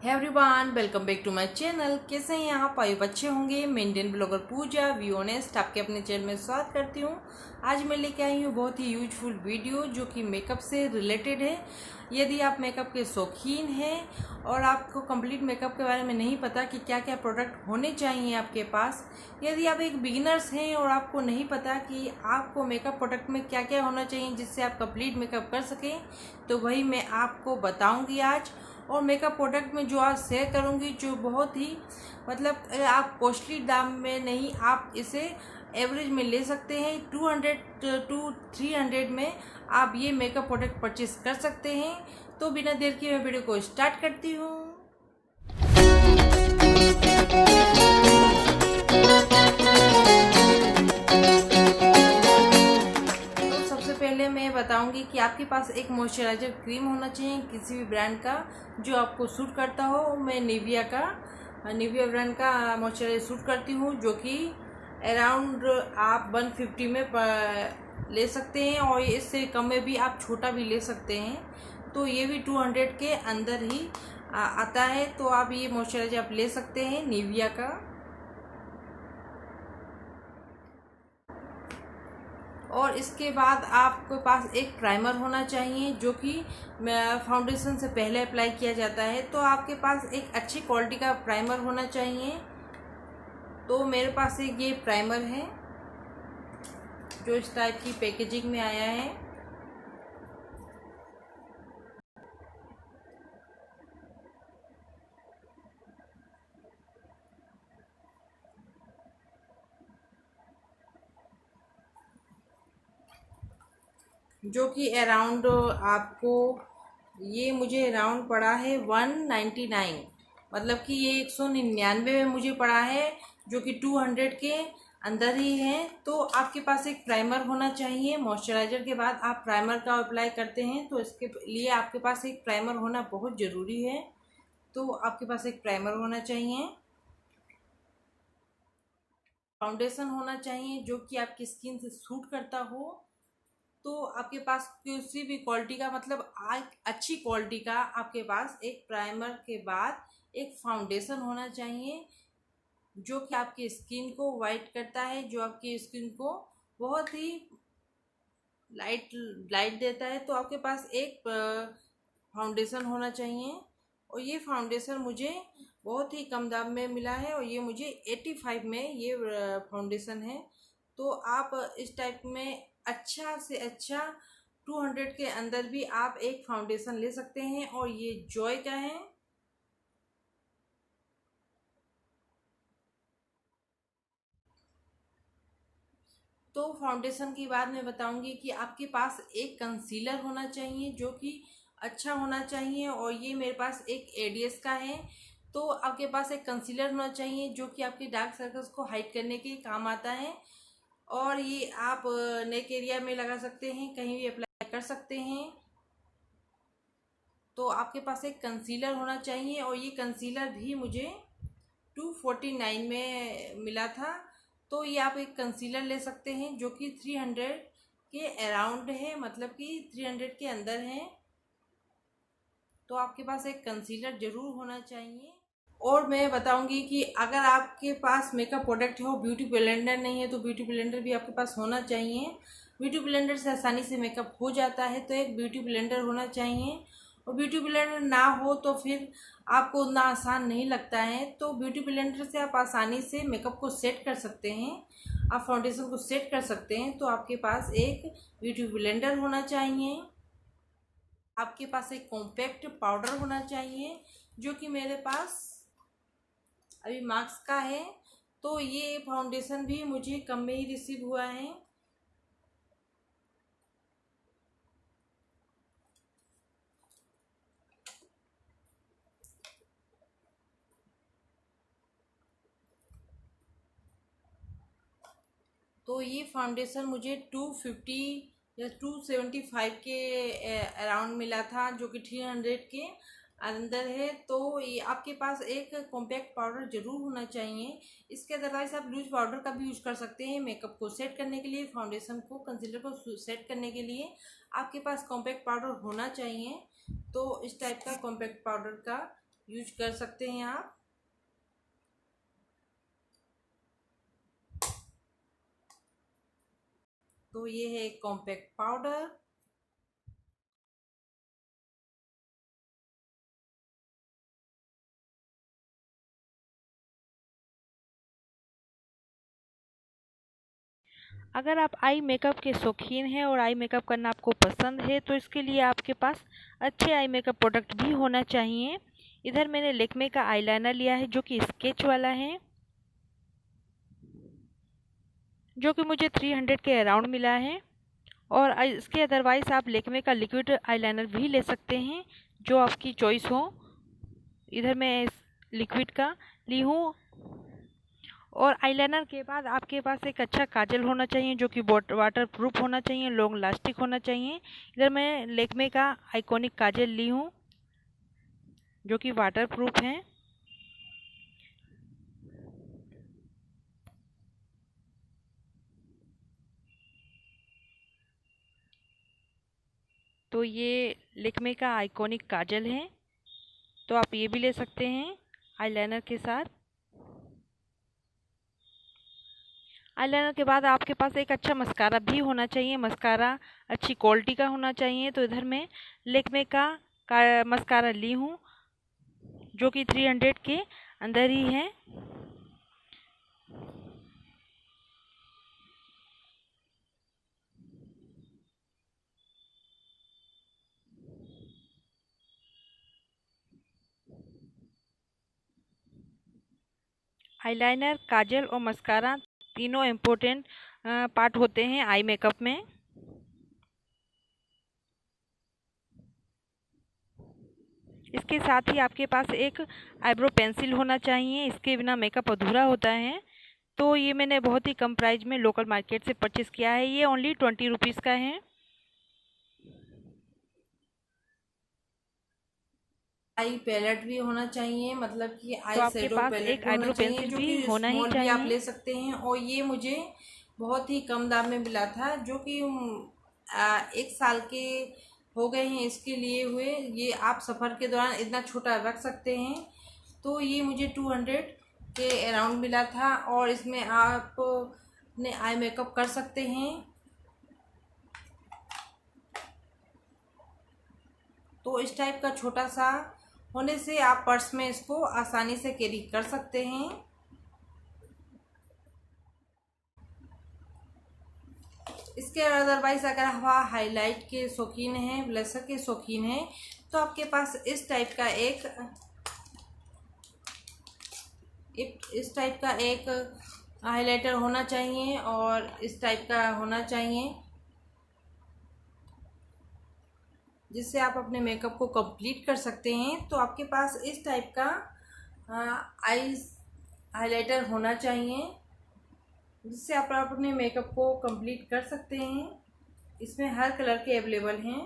है everyone, welcome back to my channel. कैसे हैं आप? आयु अच्छे होंगे। मैं Indian blogger Pooja V honest आपके अपने चैनल में स्वागत करती हूँ। आज मैं लेके आई हूँ बहुत ही यूजफुल वीडियो जो कि मेकअप से रिलेटेड है। यदि आप मेकअप के शौकीन हैं और आपको कंप्लीट मेकअप के बारे में नहीं पता कि क्या क्या प्रोडक्ट होने चाहिए आपके पास, यदि आप एक बिगिनर्स हैं और आपको नहीं पता कि आपको मेकअप प्रोडक्ट में क्या क्या होना चाहिए जिससे आप कंप्लीट मेकअप कर सकें, तो वही मैं आपको बताऊँगी आज। और मेकअप प्रोडक्ट में जो आज शेयर करूंगी जो बहुत ही आप कॉस्टली दाम में नहीं, आप इसे एवरेज में ले सकते हैं। 200 टू 300 में आप ये मेकअप प्रोडक्ट परचेस कर सकते हैं। तो बिना देर के मैं वीडियो को स्टार्ट करती हूँ। पहले मैं बताऊंगी कि आपके पास एक मॉइस्चराइजर क्रीम होना चाहिए किसी भी ब्रांड का जो आपको सूट करता हो। मैं निविया ब्रांड का मॉइस्चराइजर सूट करती हूँ, जो कि अराउंड आप 150 में ले सकते हैं और इससे कम में भी आप छोटा भी ले सकते हैं। तो ये भी 200 के अंदर ही आता है। तो आप ये मॉइस्चराइजर आप ले सकते हैं निविया का। और इसके बाद आपके पास एक प्राइमर होना चाहिए जो कि फाउंडेशन से पहले अप्लाई किया जाता है। तो आपके पास एक अच्छी क्वालिटी का प्राइमर होना चाहिए। तो मेरे पास एक ये प्राइमर है जो इस टाइप की पैकेजिंग में आया है। जो कि अराउंड आपको ये मुझे अराउंड पड़ा है 199, मतलब कि ये 199 में मुझे पड़ा है, जो कि 200 के अंदर ही है। तो आपके पास एक प्राइमर होना चाहिए। मॉइस्चराइजर के बाद आप प्राइमर का अप्लाई करते हैं, तो इसके लिए आपके पास एक प्राइमर होना बहुत ज़रूरी है। तो आपके पास एक प्राइमर होना चाहिए। फाउंडेशन होना चाहिए जो कि आपकी स्किन से सूट करता हो। तो आपके पास किसी भी क्वालिटी का अच्छी क्वालिटी का आपके पास एक प्राइमर के बाद एक फाउंडेशन होना चाहिए जो कि आपकी स्किन को वाइट करता है, जो आपकी स्किन को बहुत ही लाइट लाइट देता है। तो आपके पास एक फाउंडेशन होना चाहिए। और ये फाउंडेशन मुझे बहुत ही कम दाम में मिला है और ये मुझे 85 में ये फाउंडेशन है। तो आप इस टाइप में अच्छा से अच्छा 200 के अंदर भी आप एक फाउंडेशन ले सकते हैं। और ये जॉय का है। तो फाउंडेशन की बाद मैं बताऊंगी कि आपके पास एक कंसीलर होना चाहिए जो कि अच्छा होना चाहिए। और ये मेरे पास एक एडीएस का है। तो आपके पास एक कंसीलर होना चाहिए जो कि आपके डार्क सर्कल्स को हाइड करने के काम आता है। और ये आप नेक एरिया में लगा सकते हैं, कहीं भी अप्लाई कर सकते हैं। तो आपके पास एक कंसीलर होना चाहिए। और ये कंसीलर भी मुझे 249 में मिला था। तो ये आप एक कंसीलर ले सकते हैं जो कि 300 के अराउंड है, मतलब कि 300 के अंदर है। तो आपके पास एक कंसीलर जरूर होना चाहिए। और मैं बताऊंगी कि अगर आपके पास मेकअप प्रोडक्ट हो, ब्यूटी ब्लेंडर नहीं है, तो ब्यूटी ब्लेंडर भी आपके पास होना चाहिए। ब्यूटी ब्लेंडर से आसानी से मेकअप हो जाता है, तो एक ब्यूटी ब्लेंडर होना चाहिए। और ब्यूटी ब्लेंडर ना हो तो फिर आपको उतना आसान नहीं लगता है। तो ब्यूटी ब्लेंडर से आप आसानी से मेकअप को सेट कर सकते हैं, आप फाउंडेशन को सेट कर सकते हैं। तो आपके पास एक ब्यूटी ब्लेंडर होना चाहिए। आपके पास एक कॉम्पैक्ट पाउडर होना चाहिए जो कि मेरे पास अभी मार्क्स का है। तो ये फाउंडेशन भी मुझे कम में ही रिसीव हुआ है। तो ये फाउंडेशन मुझे 250 या 275 के अराउंड मिला था, जो कि 300 के अंदर है। तो ये आपके पास एक कॉम्पैक्ट पाउडर जरूर होना चाहिए। इसके अदरवाइज आप लूज पाउडर का भी यूज कर सकते हैं मेकअप को सेट करने के लिए, फाउंडेशन को कंसीलर को सेट करने के लिए आपके पास कॉम्पैक्ट पाउडर होना चाहिए। तो इस टाइप का कॉम्पैक्ट पाउडर का यूज कर सकते हैं आप। तो ये है एक कॉम्पैक्ट पाउडर। अगर आप आई मेकअप के शौकीन हैं और आई मेकअप करना आपको पसंद है तो इसके लिए आपके पास अच्छे आई मेकअप प्रोडक्ट भी होना चाहिए। इधर मैंने लेक्मे का आईलाइनर लिया है जो कि स्केच वाला है, जो कि मुझे 300 के अराउंड मिला है। और इसके अदरवाइज़ आप लेक्मे का लिक्विड आईलाइनर भी ले सकते हैं, जो आपकी चॉइस हो। इधर मैं लिक्विड का ली हूँ। और आईलाइनर के बाद आपके पास एक अच्छा काजल होना चाहिए जो कि वाटर प्रूफ होना चाहिए, लॉन्ग लास्टिक होना चाहिए। इधर मैं लेक्मे का आइकॉनिक काजल ली हूँ जो कि वाटर प्रूफ है। तो ये लेक्मे का आइकॉनिक काजल है, तो आप ये भी ले सकते हैं आईलाइनर के साथ। आईलाइनर के बाद आपके पास एक अच्छा मस्कारा भी होना चाहिए, मस्कारा अच्छी क्वालिटी का होना चाहिए। तो इधर मैं लेक्मे का मस्कारा ली हूँ जो कि 300 के अंदर ही है। आईलाइनर, काजल और मस्कारा तीनों इम्पोर्टेंट पार्ट होते हैं आई मेकअप में। इसके साथ ही आपके पास एक आईब्रो पेंसिल होना चाहिए, इसके बिना मेकअप अधूरा होता है। तो ये मैंने बहुत ही कम प्राइस में लोकल मार्केट से परचेज़ किया है, ये ओनली 20 रुपीज़ का है। आई पैलेट भी होना चाहिए, मतलब कि तो आई आपके शेडो पास पैलेट एक भी होना आईब्रो चाहिए, पेंसिल जो भी कि होना ही स्मॉल भी आप चाहिए। ले सकते हैं। और ये मुझे बहुत ही कम दाम में मिला था, जो कि 1 साल के हो गए हैं इसके लिए हुए। ये आप सफ़र के दौरान इतना छोटा रख सकते हैं। तो ये मुझे 200 के अराउंड मिला था, और इसमें आप अपने आई मेकअप कर सकते हैं। तो इस टाइप का छोटा सा होने से आप पर्स में इसको आसानी से कैरी कर सकते हैं। इसके अदरवाइज अगर आप हाईलाइट के शौकीन हैं, ब्लशर के शौकीन हैं, तो आपके पास इस टाइप का एक हाइलाइटर होना चाहिए, और इस टाइप का होना चाहिए, जिससे आप अपने मेकअप को कंप्लीट कर सकते हैं। तो आपके पास इस टाइप का आईज हाइलाइटर होना चाहिए, जिससे आप अपने मेकअप को कंप्लीट कर सकते हैं। इसमें हर कलर के अवेलेबल हैं।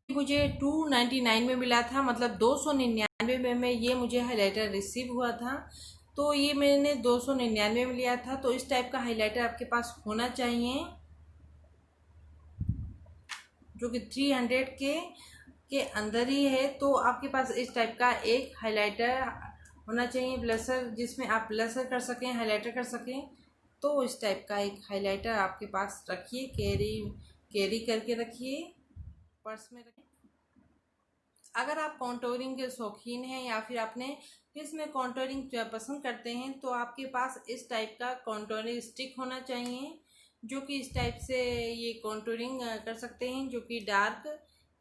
मुझे 299 में मिला था, मतलब 299 में ये मुझे हाइलाइटर रिसीव हुआ था। तो ये मैंने 299 में लिया था। तो इस टाइप का हाइलाइटर आपके पास होना चाहिए, जो कि 300 के अंदर ही है। तो आपके पास इस टाइप का एक हाइलाइटर होना चाहिए, ब्लशर, जिसमें आप ब्लशर कर सकें, हाइलाइटर कर सकें। तो इस टाइप का एक हाइलाइटर आपके पास रखिए, कैरी करके रखिए, पर्स में रखिए। अगर आप कॉन्टोरिंग के शौकीन हैं या फिर अपने फेस में कॉन्टोरिंग पसंद करते हैं, तो आपके पास इस टाइप का कॉन्टोरिंग स्टिक होना चाहिए, जो कि इस टाइप से ये कॉन्टोरिंग कर सकते हैं, जो कि डार्क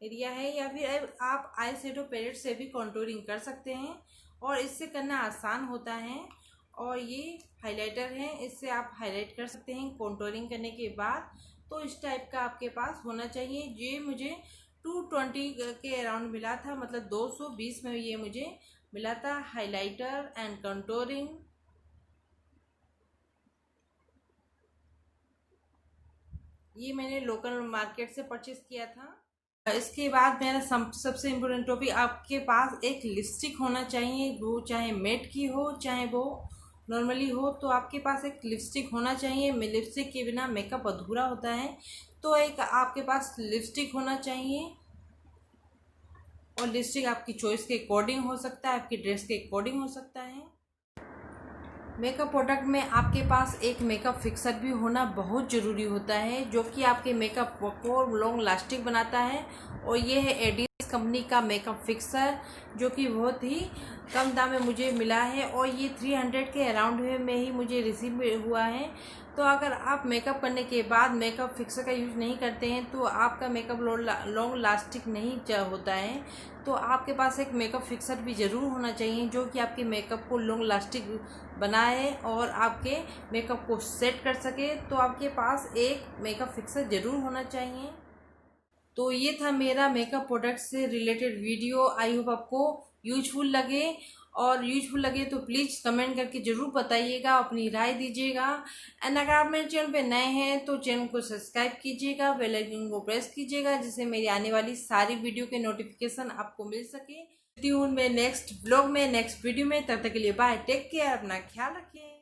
एरिया है। या फिर आप आई शेडो पैलेट से भी कॉन्टोरिंग कर सकते हैं, और इससे करना आसान होता है। और ये हाइलाइटर है, इससे आप हाईलाइट कर सकते हैं कॉन्टोरिंग करने के बाद। तो इस टाइप का आपके पास होना चाहिए। ये मुझे 220 के अराउंड मिला था, मतलब 220 में ये मुझे मिला था, हाइलाइटर एंड कंटूरिंग। ये मैंने लोकल मार्केट से परचेस किया था। इसके बाद मेरा सबसे इम्पोर्टेंट टॉपिक, आपके पास एक लिपस्टिक होना चाहिए, वो चाहे मेट की हो चाहे वो नॉर्मली हो। तो आपके पास एक लिपस्टिक होना चाहिए। लिपस्टिक के बिना मेकअप अधूरा होता है। तो एक आपके पास लिपस्टिक होना चाहिए। और लिपस्टिक आपकी चॉइस के अकॉर्डिंग हो सकता है, आपकी ड्रेस के अकॉर्डिंग हो सकता है। मेकअप प्रोडक्ट में आपके पास एक मेकअप फिक्सर भी होना बहुत ज़रूरी होता है, जो कि आपके मेकअप को लॉन्ग लास्टिंग बनाता है। और ये है एडिस कंपनी का मेकअप फिक्सर, जो कि बहुत ही कम दाम में मुझे मिला है और ये 300 के अराउंड में ही मुझे रिसीव हुआ है। तो अगर आप मेकअप करने के बाद मेकअप फिक्सर का यूज़ नहीं करते हैं तो आपका मेकअप लॉन्ग लास्टिंग नहीं होता है। तो आपके पास एक मेकअप फिक्सर भी ज़रूर होना चाहिए, जो कि आपके मेकअप को लॉन्ग लास्टिंग बनाए और आपके मेकअप को सेट कर सके। तो आपके पास एक मेकअप फिक्सर ज़रूर होना चाहिए। तो ये था मेरा मेकअप प्रोडक्ट से रिलेटेड वीडियो। आई होप आपको यूजफुल लगे, और यूजफुल लगे तो प्लीज़ कमेंट करके ज़रूर बताइएगा, अपनी राय दीजिएगा। एंड अगर आप मेरे चैनल पे नए हैं तो चैनल को सब्सक्राइब कीजिएगा, बेल आइकन को प्रेस कीजिएगा, जिससे मेरी आने वाली सारी वीडियो के नोटिफिकेशन आपको मिल सके। मिलती हूँ मैं नेक्स्ट ब्लॉग में, नेक्स्ट वीडियो में। तब तक के लिए बाय, टेक केयर, अपना ख्याल रखिए।